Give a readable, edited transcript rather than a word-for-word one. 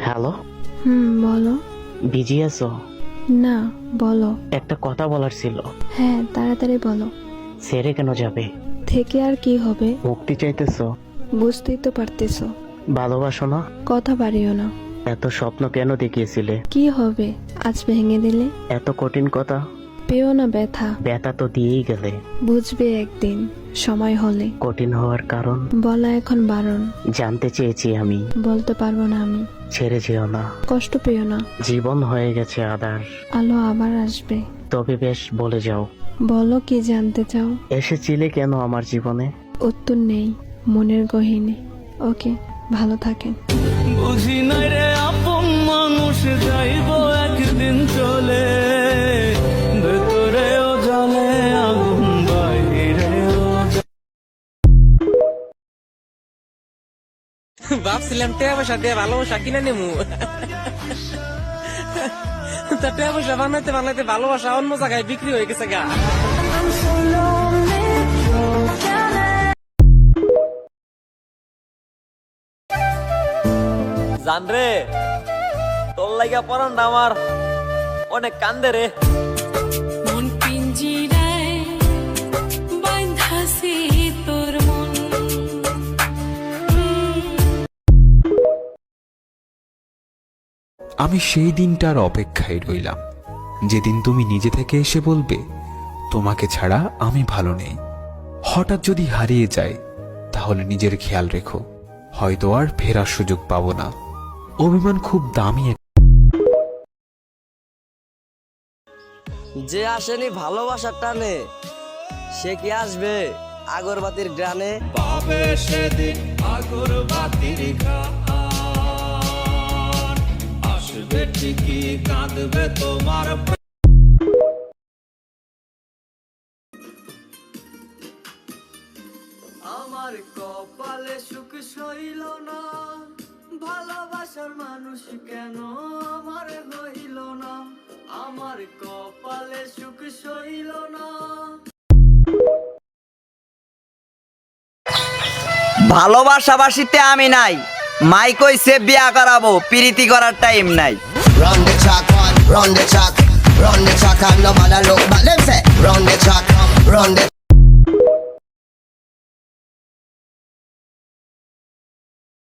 Hello, বলো। Busy আছো? না, বলো। একটা কথা বলার ছিল। হ্যাঁ, তাড়াতাড়ি বলো। ছেড়ে কেন যাবে? থেকে আর কি হবে? মুক্তি চাইতেছো? বুঝতেই তো পারতেছো। ভালোবাসো না? কথা বাড়িও না। এত স্বপ্ন কেন দেখিয়েছিলে? কি হবে আজ ভেঙে দিলে? এত কঠিন কথা। পেও না ব্যথা। ব্যথা তো দিয়েই গেলে। বুঝবে একদিন, সময় হলে। কঠিন হওয়ার কারণ বলা এখন বারণ। জানতে চেয়েছি আমি। বলতে পারবো না আমি। ছেড়ে যেও না। কষ্ট পেও না। জীবন হয়ে গেছে আধার। আলো আবার আসবে। তবে বেশ বলে যাও। বলো কি জানতে চাও? এসেছিলে কেন আমার জীবনে? উত্তর নেই মনের গহীনে। ওকে, ভালো থাকেন। বুঝি নাই রে আপন মানুষ যাইব একদিন চলে, ভেতরেও জ্বলে আগুন বাইরেও। ভাবছিলাম টেয়া পয়সা দিয়ে ভালোবাসা কিনে নেবো, তা টেয়া পয়সা বানাইতে বানাইতে ভালোবাসা অন্য জায়গায় বিক্রি হয়ে গেছে গা। জান রে, তোর লাগা পরানটা আমার অনেক কান্দে রে। মন পিঞ্জিরায় বাঁধাছে তোর মন। আমি সেই দিনটার অপেক্ষায় রইলাম, যেদিন তুমি নিজে থেকে এসে বলবে তোমাকে ছাড়া আমি ভালো নেই। হঠাৎ যদি হারিয়ে যায় তাহলে নিজের খেয়াল রেখো, হয়তো আর ফেরার সুযোগ পাবো না। অভিমান খুব দামি। যে আসেনি ভালোবাসার টানে, সে কি আসবে আগরবাতির গ্রানে? পাবে সেদিন আগরবাতির ঘ্রাণ, আসবে ঠিকই কাঁদবে তোমার। আমার কপালে সুখ সইল না, ভালোবাসার মানুষ কেন আমার হইল না। আমার কপালে সুখ সইল না। ভালোবাসাবাসিতে আমি নাই, মাই কইছে বিয়া করাবো, প্রীতি করার টাইম নাই। Run the track, run the track, run the track, and no man a look back. Them say, run the track, run the